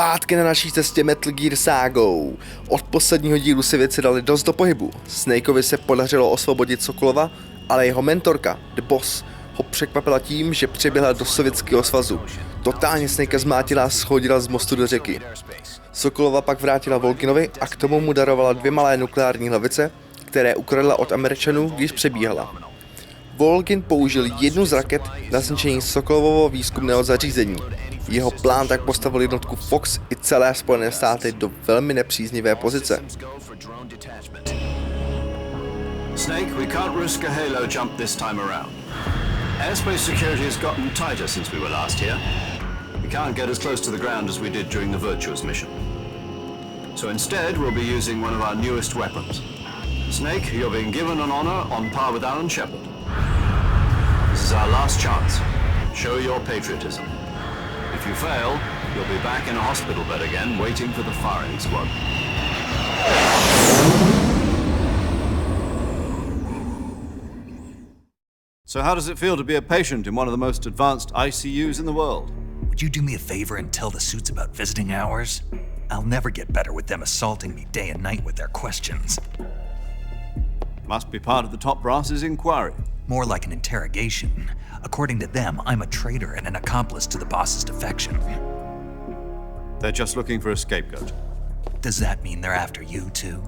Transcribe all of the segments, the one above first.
Zpátky na naší cestě Metal Gear ságou. Od posledního dílu si věci dali dost do pohybu. Snakeovi se podařilo osvobodit Sokolova, ale jeho mentorka, The Boss, ho překvapila tím, že přiběhla do Sovětského svazu. Totálně Snakea zmátila a shodila z mostu do řeky. Sokolova pak vrátila Volginovi a k tomu mu darovala 2 malé nukleární hlavice, které ukradla od Američanů, když přebíhala. Volgin použil jednu z raket na zničení Sokolovovo výzkumného zařízení. Jeho plán tak postavil jednotku Fox i celé Spojené státy do velmi nepříznivé pozice. Snake, we can't risk a halo jump this time around. Airspace security has gotten tighter since we were last here. We can't get as close to the ground as we did during the Virtuous mission. So instead, we'll be using one of our newest weapons. Snake, you're being given an honor on par with Alan Shepard. This is our last chance. Show your patriotism. If you fail, you'll be back in a hospital bed again, waiting for the firing squad. So how does it feel to be a patient in one of the most advanced ICUs in the world? Would you do me a favor and tell the suits about visiting hours? I'll never get better with them assaulting me day and night with their questions. Must be part of the top brass's inquiry. More like an interrogation. According to them, I'm a traitor and an accomplice to the boss's defection. They're just looking for a scapegoat. Does that mean they're after you too?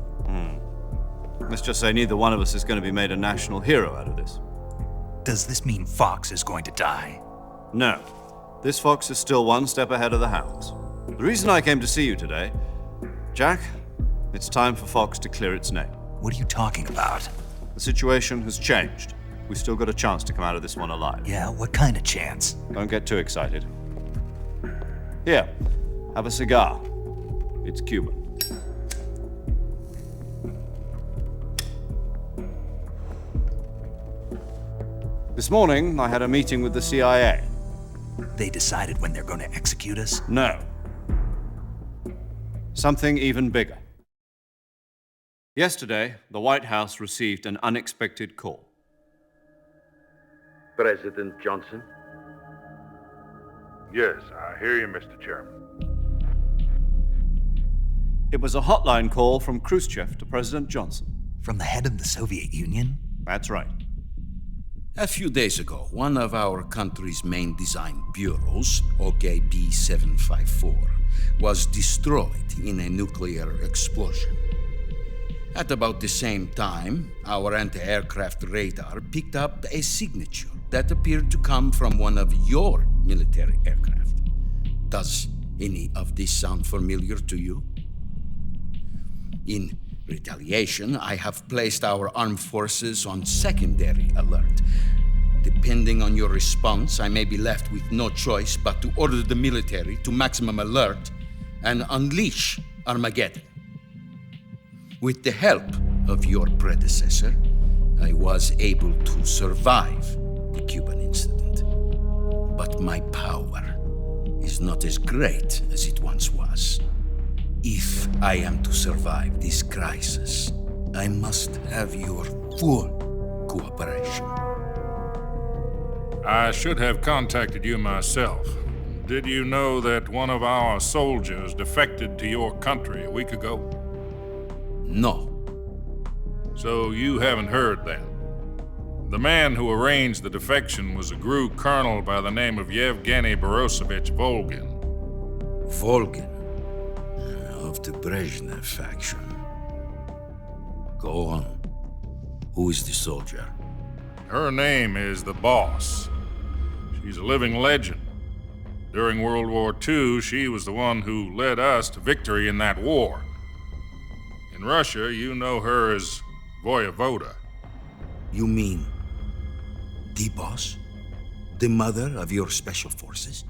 Let's just say neither one of us is going to be made a national hero out of this. Does this mean Fox is going to die? No. This Fox is still one step ahead of the hounds. The reason I came to see you today, Jack, it's time for Fox to clear its name. What are you talking about? The situation has changed. We've still got a chance to come out of this one alive. Yeah, what kind of chance? Don't get too excited. Here, have a cigar. It's Cuban. This morning, I had a meeting with the CIA. They decided when they're going to execute us? No. Something even bigger. Yesterday, the White House received an unexpected call. President Johnson? Yes, I hear you, Mr. Chairman. It was a hotline call from Khrushchev to President Johnson. From the head of the Soviet Union? That's right. A few days ago, one of our country's main design bureaus, OKB-754, was destroyed in a nuclear explosion. At about the same time, our anti-aircraft radar picked up a signature that appeared to come from one of your military aircraft. Does any of this sound familiar to you? In retaliation, I have placed our armed forces on secondary alert. Depending on your response, I may be left with no choice but to order the military to maximum alert and unleash Armageddon. With the help of your predecessor, I was able to survive the Cuban incident. But my power is not as great as it once was. If I am to survive this crisis, I must have your full cooperation. I should have contacted you myself. Did you know that one of our soldiers defected to your country a week ago? No. So you haven't heard then. The man who arranged the defection was a GRU colonel by the name of Yevgeny Borosovich Volgin. Volgin, of the Brezhnev faction. Go on. Who is the soldier? Her name is the Boss. She's a living legend. During World War II, she was the one who led us to victory in that war. In Russia, you know her as Voyevoda. You mean the boss? The mother of your special forces?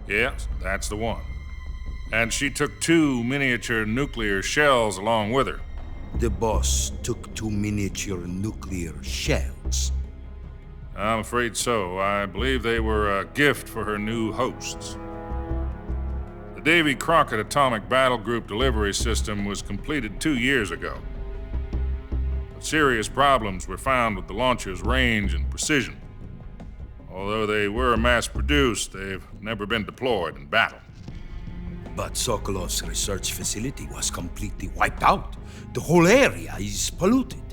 Yes, that's the one. And she took 2 miniature nuclear shells along with her. The boss took 2 miniature nuclear shells. I'm afraid so. I believe they were a gift for her new hosts. The Davy Crockett Atomic Battle Group delivery system was completed 2 years ago. But serious problems were found with the launcher's range and precision. Although they were mass-produced, they've never been deployed in battle. But Sokolov's research facility was completely wiped out. The whole area is polluted.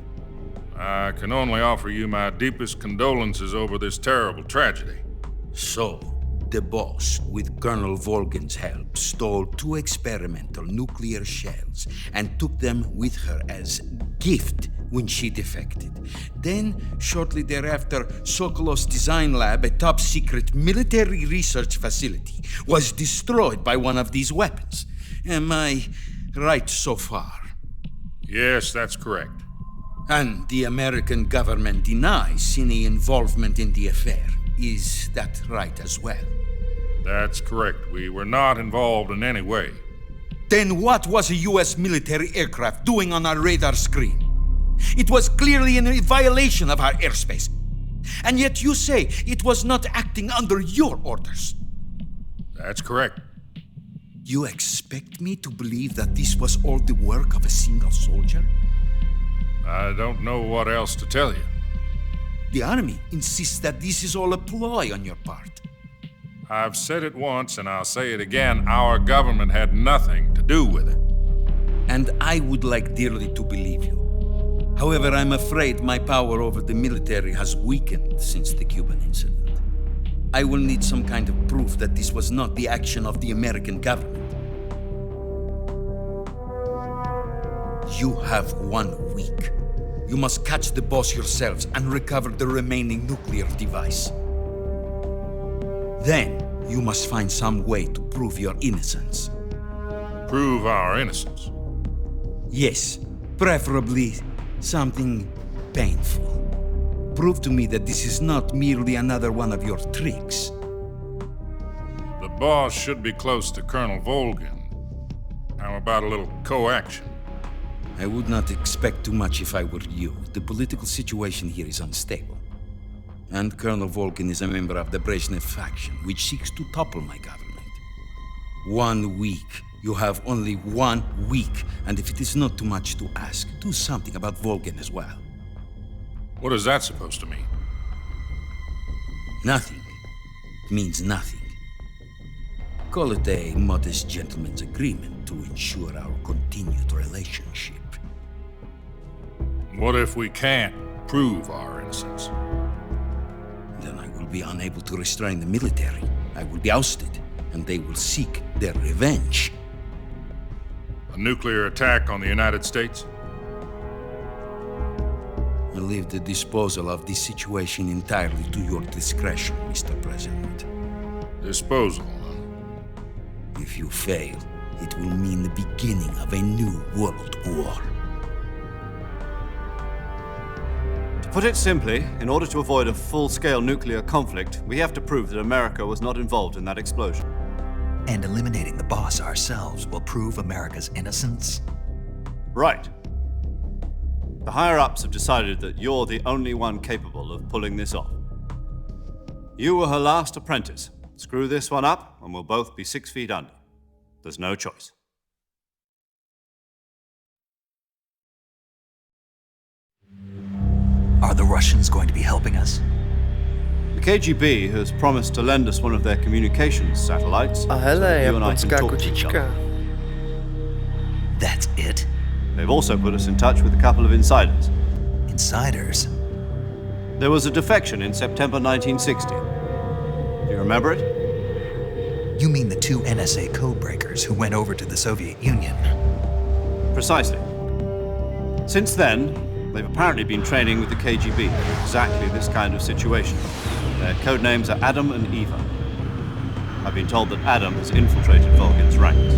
I can only offer you my deepest condolences over this terrible tragedy. So, the boss, with Colonel Volgin's help, stole 2 experimental nuclear shells and took them with her as gift when she defected. Then, shortly thereafter, Sokolov's design lab, a top-secret military research facility, was destroyed by one of these weapons. Am I right so far? Yes, that's correct. And the American government denies any involvement in the affair. Is that right as well? That's correct. We were not involved in any way. Then what was a US military aircraft doing on our radar screen? It was clearly in violation of our airspace. And yet you say it was not acting under your orders. That's correct. You expect me to believe that this was all the work of a single soldier? I don't know what else to tell you. The army insists that this is all a ploy on your part. I've said it once and I'll say it again. Our government had nothing to do with it. And I would like dearly to believe you. However, I'm afraid my power over the military has weakened since the Cuban incident. I will need some kind of proof that this was not the action of the American government. You have 1 week. You must catch the boss yourselves and recover the remaining nuclear device. Then, you must find some way to prove your innocence. Prove our innocence. Yes, preferably something painful. Prove to me that this is not merely another one of your tricks. The boss should be close to Colonel Volgin. How about a little co-action? I would not expect too much if I were you. The political situation here is unstable. And Colonel Volgin is a member of the Brezhnev faction, which seeks to topple my government. 1 week. You have only 1 week. And if it is not too much to ask, do something about Volgin as well. What is that supposed to mean? Nothing. It means nothing. Call it a modest gentleman's agreement to ensure our continued relationship. What if we can't prove our innocence? Then I will be unable to restrain the military. I will be ousted, and they will seek their revenge. A nuclear attack on the United States? I leave the disposal of this situation entirely to your discretion, Mr. President. Disposal, huh? If you fail, it will mean the beginning of a new world war. To put it simply, in order to avoid a full-scale nuclear conflict, we have to prove that America was not involved in that explosion. And eliminating the boss ourselves will prove America's innocence? Right. The higher-ups have decided that you're the only one capable of pulling this off. You were her last apprentice. Screw this one up, and we'll both be 6 feet under. There's no choice. Are the Russians going to be helping us? The KGB has promised to lend us one of their communications satellites. A hele, you and I can japonská talk to each kočička. other. That's it? They've also put us in touch with a couple of insiders. Insiders? There was a defection in September 1960. Do you remember it? You mean the 2 NSA codebreakers who went over to the Soviet Union? Precisely. Since then, they've apparently been training with the KGB for exactly this kind of situation. Their code names are Adam and Eva. I've been told that Adam has infiltrated Volgin's ranks.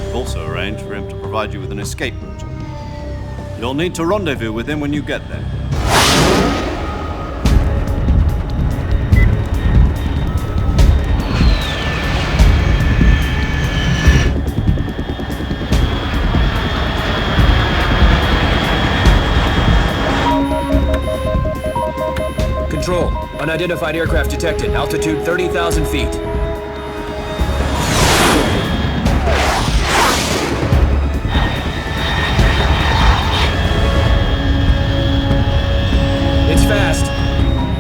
We've also arranged for him to provide you with an escape route. You'll need to rendezvous with him when you get there. Control. Unidentified aircraft detected. Altitude 30,000 feet. It's fast.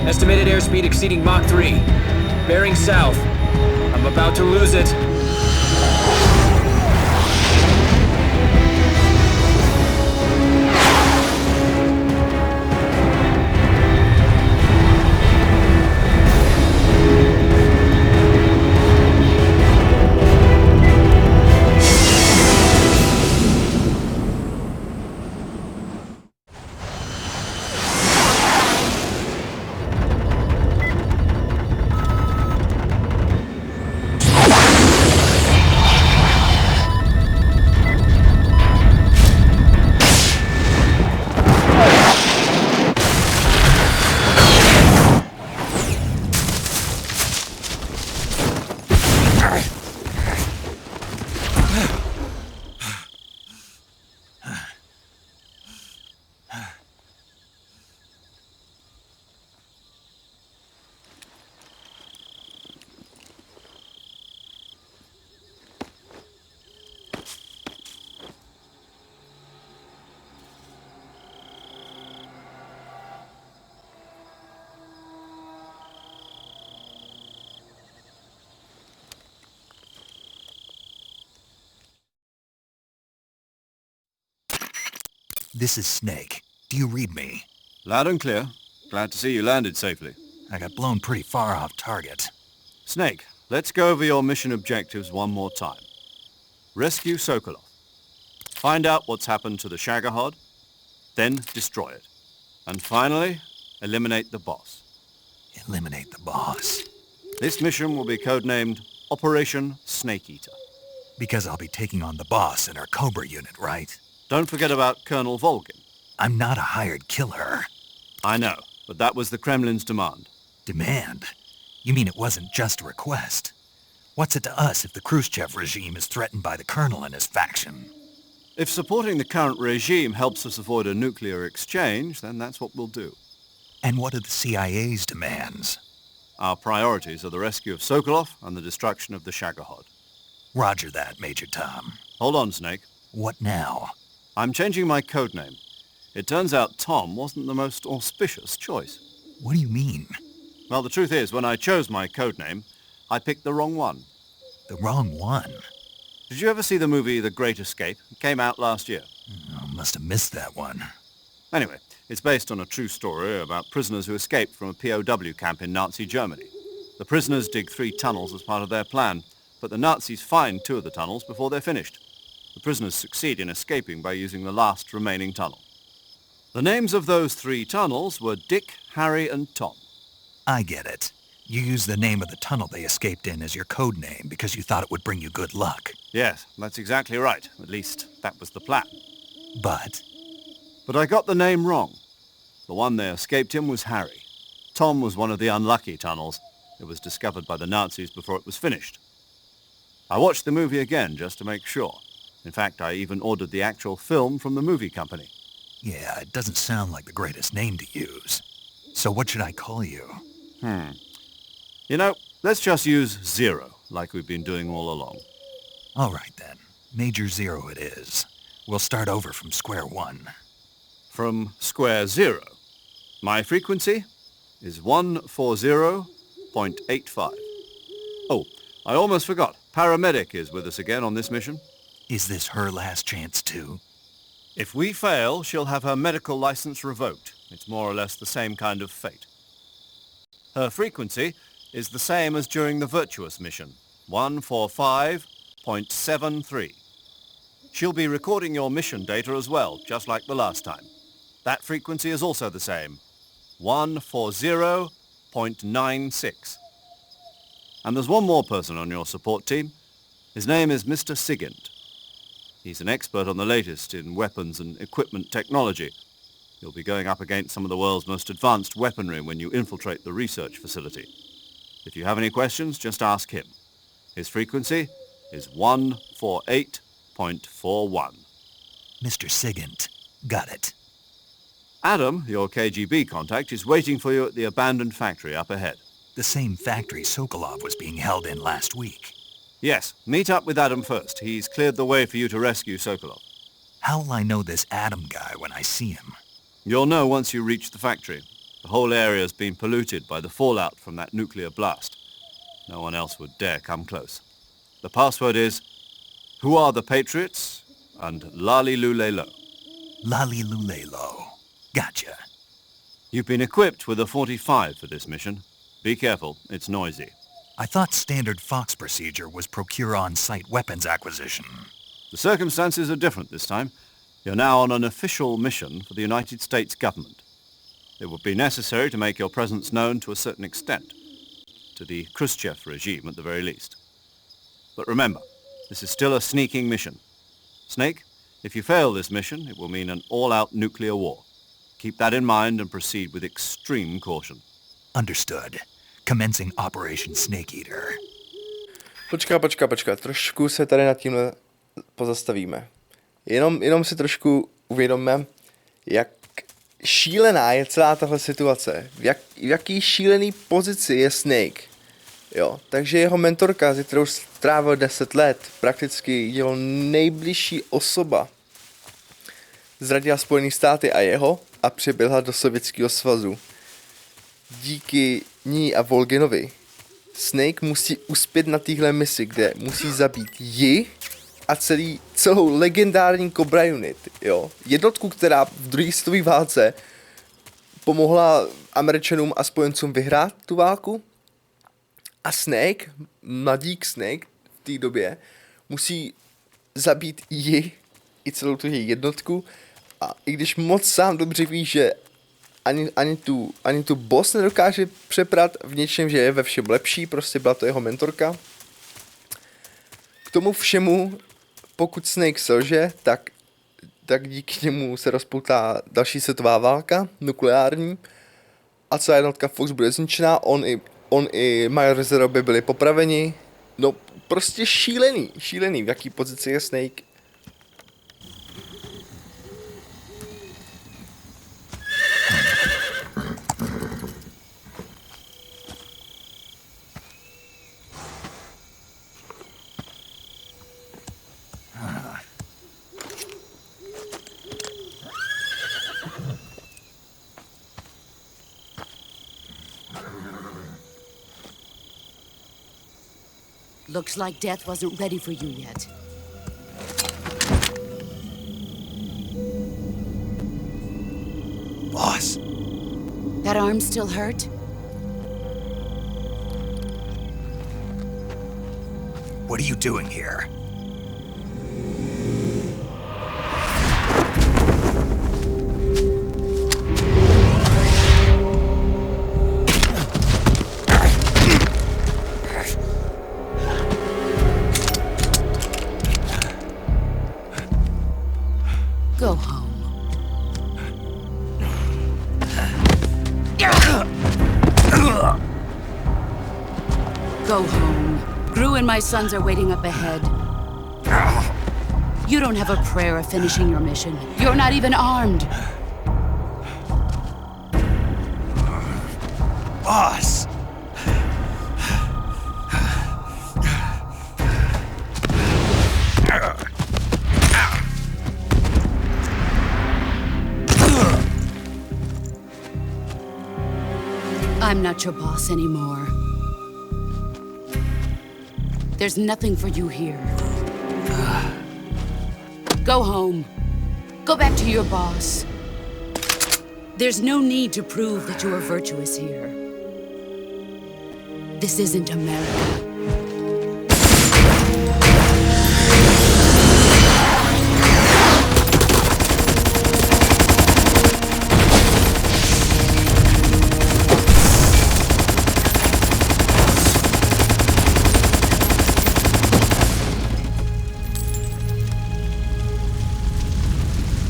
Estimated airspeed exceeding Mach 3. Bearing south. I'm about to lose it. This is Snake. Do you read me? Loud and clear. Glad to see you landed safely. I got blown pretty far off target. Snake, let's go over your mission objectives one more time. Rescue Sokolov. Find out what's happened to the SAGA hod, then destroy it. And finally, eliminate the boss. Eliminate the boss. This mission will be codenamed Operation Snake Eater. Because I'll be taking on the boss in our Cobra unit, right? Don't forget about Colonel Volgin. I'm not a hired killer. I know, but that was the Kremlin's demand. Demand? You mean it wasn't just a request? What's it to us if the Khrushchev regime is threatened by the colonel and his faction? If supporting the current regime helps us avoid a nuclear exchange, then that's what we'll do. And what are the CIA's demands? Our priorities are the rescue of Sokolov and the destruction of the SAGA hod. Roger that, Major Tom. Hold on, Snake. What now? I'm changing my codename. It turns out Tom wasn't the most auspicious choice. What do you mean? Well, the truth is, when I chose my codename, I picked the wrong one. The wrong one? Did you ever see the movie The Great Escape? It came out last year. Oh, must have missed that one. Anyway, it's based on a true story about prisoners who escaped from a POW camp in Nazi Germany. The prisoners dig 3 tunnels as part of their plan, but the Nazis find 2 of the tunnels before they're finished. The prisoners succeed in escaping by using the last remaining tunnel. The names of those 3 tunnels were Dick, Harry, and Tom. I get it. You used the name of the tunnel they escaped in as your code name because you thought it would bring you good luck. Yes, that's exactly right. At least, that was the plan. But I got the name wrong. The one they escaped in was Harry. Tom was one of the unlucky tunnels. It was discovered by the Nazis before it was finished. I watched the movie again just to make sure. In fact, I even ordered the actual film from the movie company. yeah, it doesn't sound like the greatest name to use. So what should I call you? You know, let's just use Zero, like we've been doing all along. All right then. Major Zero it is. We'll start over from square one. From square 0. My frequency is 140.85. Oh, I almost forgot. Paramedic is with us again on this mission. Is this her last chance too? If we fail, she'll have her medical license revoked. It's more or less the same kind of fate. Her frequency is the same as during the Virtuous mission, 145.73. She'll be recording your mission data as well, just like the last time. That frequency is also the same, 140.96. And there's one more person on your support team. His name is Mr. Sigint. He's an expert on the latest in weapons and equipment technology. You'll be going up against some of the world's most advanced weaponry when you infiltrate the research facility. If you have any questions, just ask him. His frequency is 148.41. Mr. Sigint. Got it. Adam, your KGB contact, is waiting for you at the abandoned factory up ahead. The same factory Sokolov was being held in last week. Yes, meet up with Adam first. He's cleared the way for you to rescue Sokolov. How will I know this Adam guy when I see him? You'll know once you reach the factory. The whole area's been polluted by the fallout from that nuclear blast. No one else would dare come close. The password is, Who are the Patriots? And Lali Lule Lo. Lali Lulelo. Gotcha. You've been equipped with a 45 for this mission. Be careful, it's noisy. I thought standard Fox procedure was procure on-site weapons acquisition. The circumstances are different this time. You're now on an official mission for the United States government. It would be necessary to make your presence known to a certain extent, to the Khrushchev regime at the very least. But remember, this is still a sneaking mission. Snake, if you fail this mission, it will mean an all-out nuclear war. Keep that in mind and proceed with extreme caution. Understood. Commencing Operation Snake Eater. Počkat. Trošku se tady nad tímhle pozastavíme. Jenom si trošku uvědomme, jak šílená je celá tahle situace. V jaký šílený pozici je Snake. Jo, takže jeho mentorka, se kterou strávil 10 let, prakticky jeho nejbližší osoba, zradila Spojené státy a jeho a přiběhla do Sovětského svazu. Díky ní a Volginovi Snake musí uspět na téhle misi, kde musí zabít ji a celou legendární Cobra Unit, jo. Jednotku, která v druhé světové válce pomohla Američanům a spojencům vyhrát tu válku. A Snake, mladík Snake v té době, musí zabít ji i celou tu její jednotku. A i když moc sám dobře ví, že ani tu boss nedokáže přeprat v něčem, že je ve všem lepší, prostě byla to jeho mentorka. K tomu všemu, pokud Snake selže, tak díky němu se rozpoutá další světová válka, nukleární, a celá jednotka Fox bude zničená, on i Major Zero by byli popraveni. No, prostě šílený, v jaký pozici je Snake. Looks like death wasn't ready for you yet. Boss, That arm still hurt? what are you doing here? Go home. Go home. Gru and my sons are waiting up ahead. You don't have a prayer of finishing your mission. You're not even armed. Boss! I'm not your boss anymore. There's nothing for you here. Go home. Go back to your boss. There's no need to prove that you are virtuous here. This isn't America.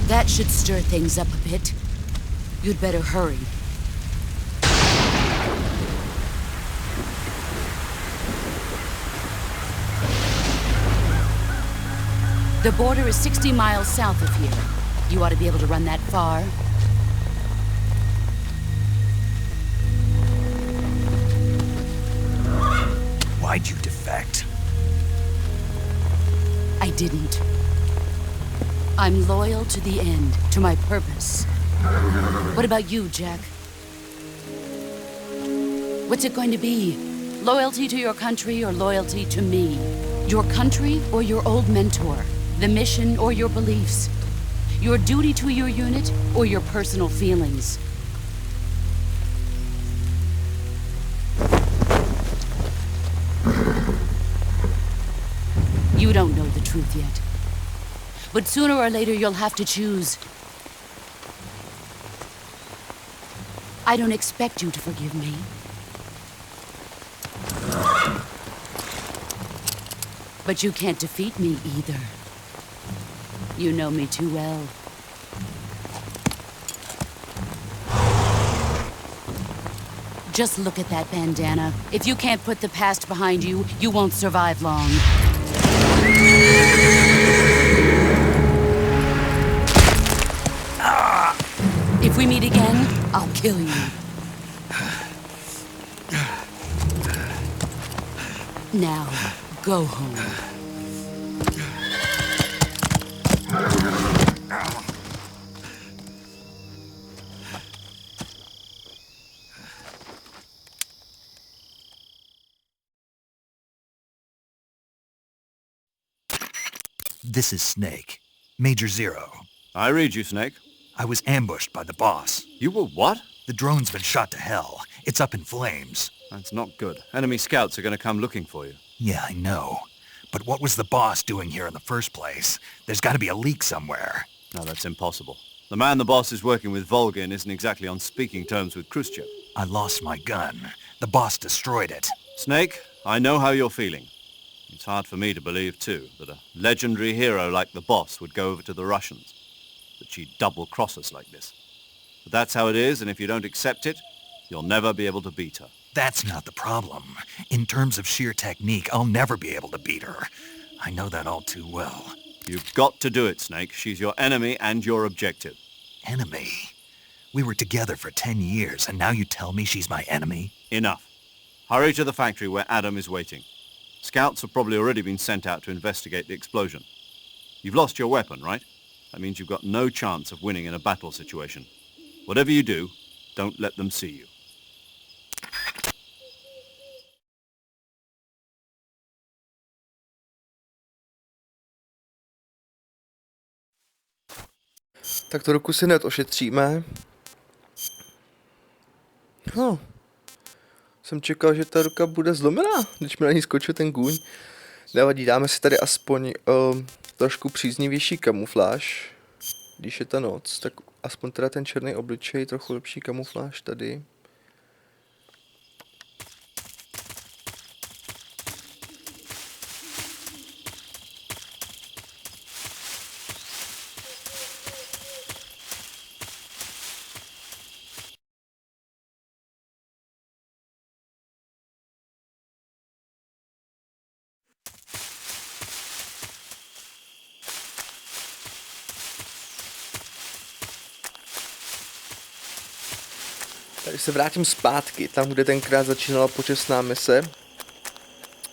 That should stir things up a bit. You'd better hurry. The border is 60 miles south of here. You ought to be able to run that far. Why'd you defect? I didn't. I'm loyal to the end, to my purpose. What about you, Jack? What's it going to be? Loyalty to your country or loyalty to me? Your country or your old mentor? The mission or your beliefs? Your duty to your unit or your personal feelings? You don't know the truth yet. But sooner or later, you'll have to choose. I don't expect you to forgive me. But you can't defeat me either. You know me too well. Just look at that bandana. If you can't put the past behind you, you won't survive long. If we meet again, I'll kill you. Now, go home. This is Snake. Major Zero. I read you, Snake. I was ambushed by the boss. You were what? The drone's been shot to hell. It's up in flames. That's not good. Enemy scouts are going to come looking for you. Yeah, I know. But what was the boss doing here in the first place? There's got to be a leak somewhere. No, that's impossible. The man the boss is working with, Volgin, isn't exactly on speaking terms with Khrushchev. I lost my gun. The boss destroyed it. Snake, I know how you're feeling. It's hard for me to believe, too, that a legendary hero like the boss would go over to the Russians. That she'd double-cross us like this. But that's how it is, and if you don't accept it, you'll never be able to beat her. That's not the problem. In terms of sheer technique, I'll never be able to beat her. I know that all too well. You've got to do it, Snake. She's your enemy and your objective. Enemy? We were together for 10 years, and now you tell me she's my enemy? Enough. Hurry to the factory where Adam is waiting. Scouts have probably already been sent out to investigate the explosion. You've lost your weapon, right? That means you've got no chance of winning in a battle situation. Whatever you do, don't let them see you. Tak to ruku si hned ošetříme. Jsem čekal, že ta ruka bude zlomená, když mi na ní skočil ten gůň. Nevadí, dáme si tady aspoň trošku příznivější kamufláž. Když je ta noc, tak aspoň teda ten černý obličej, trochu lepší kamufláž tady. Tady se vrátím zpátky, tam, kde tenkrát začínala počestná mise.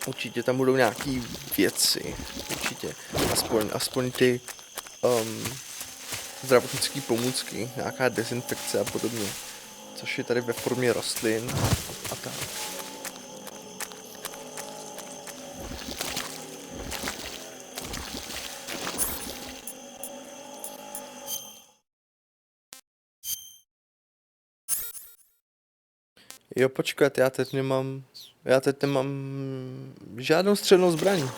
Určitě tam budou nějaký věci, určitě. Aspoň ty zdravotnické pomůcky, nějaká dezinfekce a podobně. Což je tady ve formě rostlin a tak. Jo, počkat, já teď nemám žádnou střelnou zbraň.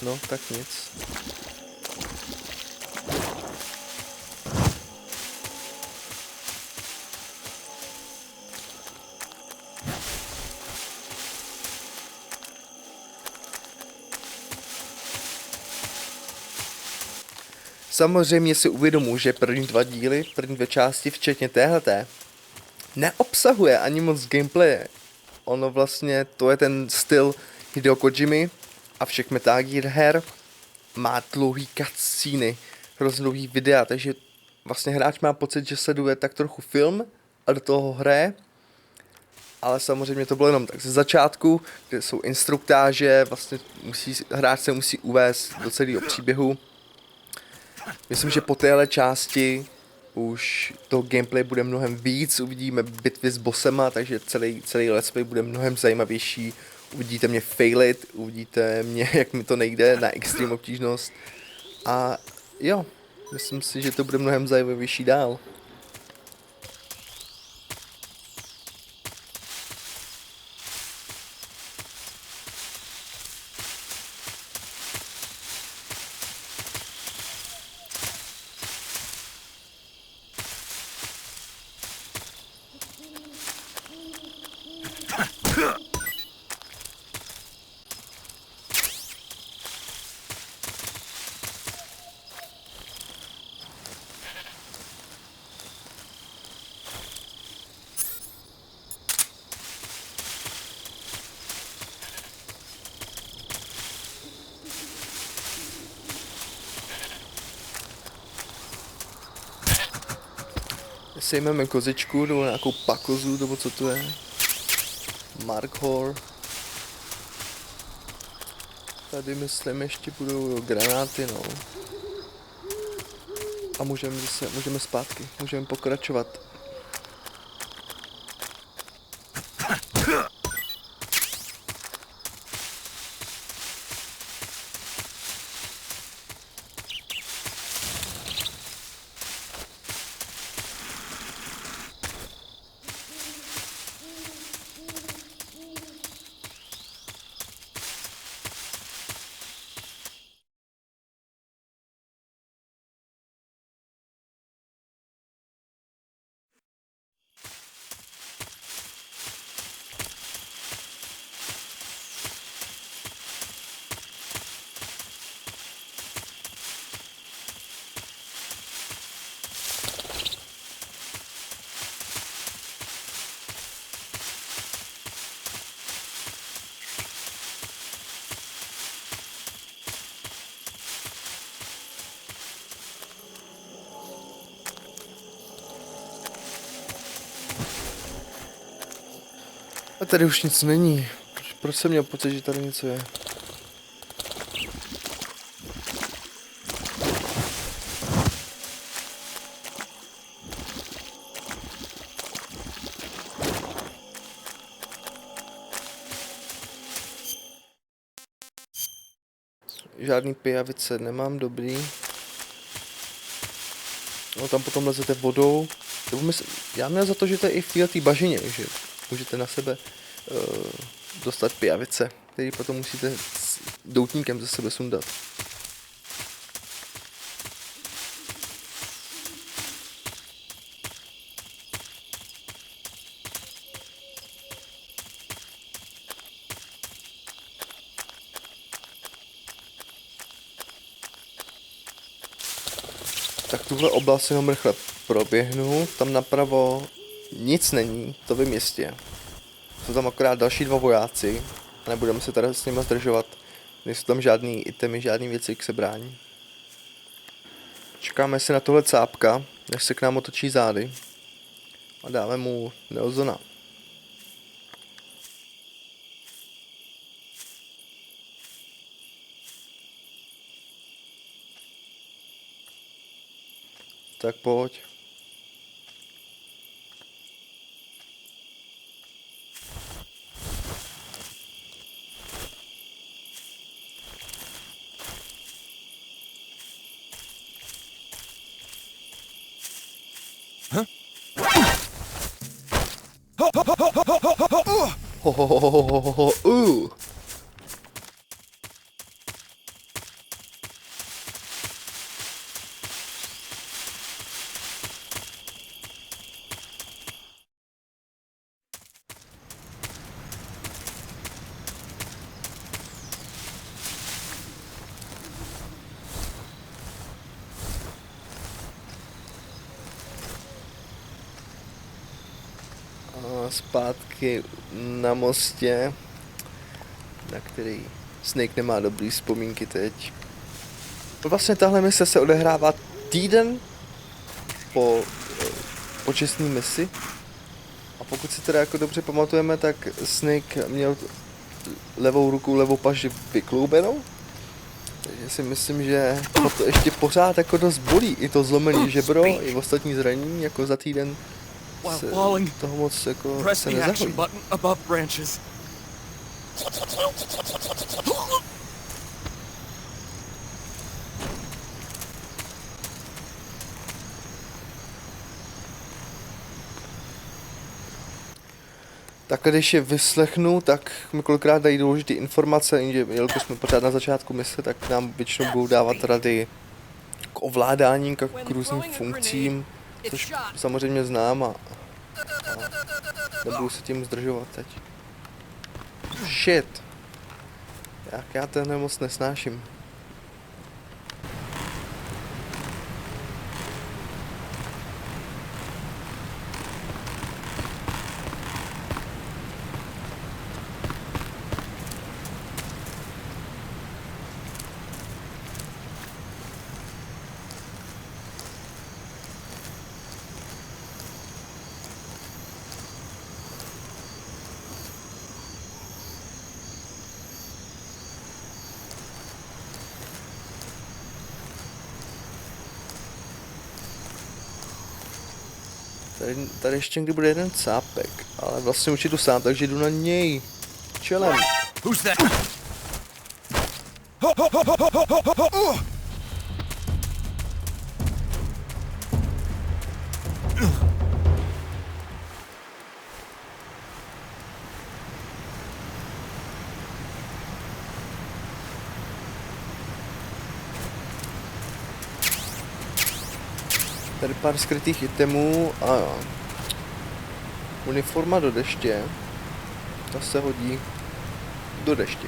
No, tak nic. Samozřejmě si uvědomuji, že první dvě části, včetně téhleté, neobsahuje ani moc gameplaye. Ono vlastně, to je ten styl Hideo Kojimy a všech Metal Gear her. Má dlouhý cutscény, hrozně dlouhý videa, takže vlastně hráč má pocit, že sleduje tak trochu film a do toho hraje. Ale samozřejmě to bylo jenom tak ze začátku, kde jsou instruktáže, vlastně hráč se musí uvést do celého příběhu. Myslím, že po téhle části už toho gameplay bude mnohem víc, uvidíme bitvy s bossema, takže celý let's play bude mnohem zajímavější. Uvidíte mě failit, uvidíte mě, jak mi to nejde na extreme obtížnost. A jo, myslím si, že to bude mnohem zajímavější dál. Sejmeme kozičku, nebo nějakou pakozu, nebo co to je. Markhor. Tady myslím ještě budou granáty, no. A můžeme zpátky, můžeme pokračovat. A tady už nic není. Proč jsem měl pocit, že tady něco je? Žádný pijavice nemám, dobrý. No tam potom lezete vodou. Já měl za to, že to je i v této bažině, že můžete na sebe dostat pijavice, který potom musíte s doutníkem ze sebe sundat. Tak tuhle oblast jenom rychle proběhnu, tam napravo nic není, to vím jistě. Jsou tam akorát další dva vojáci a nebudeme se tady s nimi zdržovat, nejsou tam žádný itemy, žádný věci k sebrání. Čekáme si na tohle cápka, než se k nám otočí zády a dáme mu Nelsona. Tak pojď. Zpátky na mostě, na který Snake nemá dobrý vzpomínky teď. Vlastně tahle mise se odehrává týden po počestné misi. A pokud si teda jako dobře pamatujeme, tak Snake měl levou ruku, levou paži vykloubenou. Takže si myslím, že to ještě pořád jako dost bolí. I to zlomený žebro, i ostatní zranění, jako za týden se toho moc jako se nezahojí. Takhle když je vyslechnu, tak mi kolikrát dají důležité informace, jelikož jsme pořád na začátku mise, tak nám většinou budou dávat rady k ovládání, k různým funkcím, což samozřejmě znám a nebudu se tím zdržovat teď. Shit. Jak já tenhle moc nesnáším. Tady ještě někdy bude jeden cápek, ale vlastně už jdu sám, takže jdu na něj. Čelem. Tady pár skrytých itemů a uniforma do deště, ta se hodí do deště.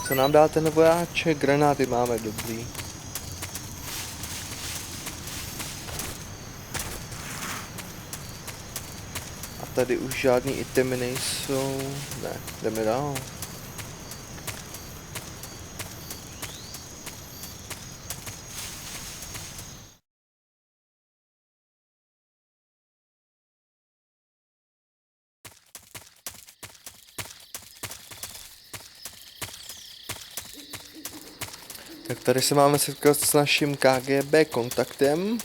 Co nám dá ten vojáček? Granáty máme, dobrý. Tady už žádný itemy nejsou. Ne, jdeme dál. Tak tady se máme setkat s naším KGB kontaktem.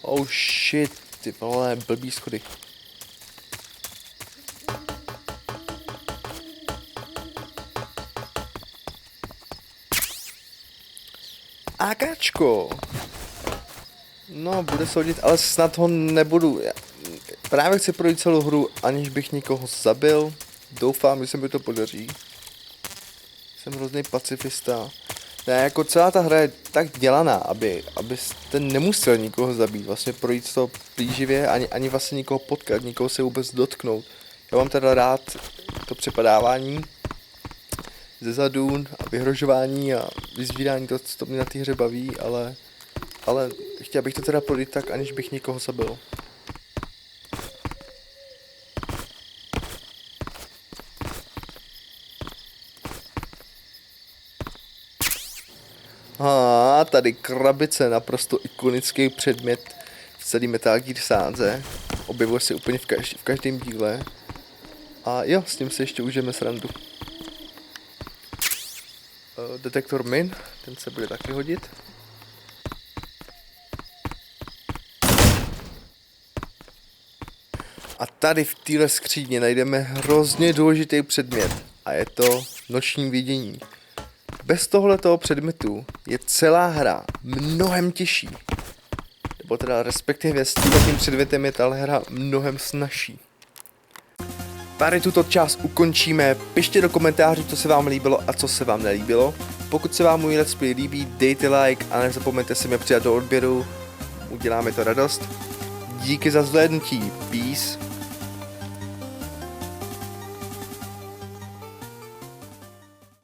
Oh shit, ty vole, blbý schody. Akáčko. No, bude se hodit, ale snad ho nebudu. Já právě chci projít celou hru, aniž bych nikoho zabil. Doufám, že se mi to podaří. Jsem hrozný pacifista. Ne, jako celá ta hra je tak dělaná, abyste nemusel nikoho zabít, vlastně projít to plíživě, ani vlastně nikoho potkat, nikoho se vůbec dotknout. Já mám teda rád to přepadávání ze zadu a vyhrožování a vyzvídání, to, co mě na té hře baví, ale chtěl bych to teda projít tak, aniž bych nikoho zabil. A tady krabice, naprosto ikonický předmět v celý Metal Gear sáze. Objevuje se úplně v každém díle. A jo, s tím se ještě užijeme srandu. Detektor min, ten se bude taky hodit. A tady v téhle skříně najdeme hrozně důležitý předmět. A je to noční vidění. Bez tohletoho předmětu je celá hra mnohem těžší. Nebo teda respektive s tím předmětem je ta hra mnohem snazší. Tady tuto část ukončíme. Pište do komentářů, co se vám líbilo a co se vám nelíbilo. Pokud se vám můj let's play líbí, dejte like a nezapomeňte se mě přidat do odběru. Udělá mi to radost. Díky za zhlédnutí. Peace.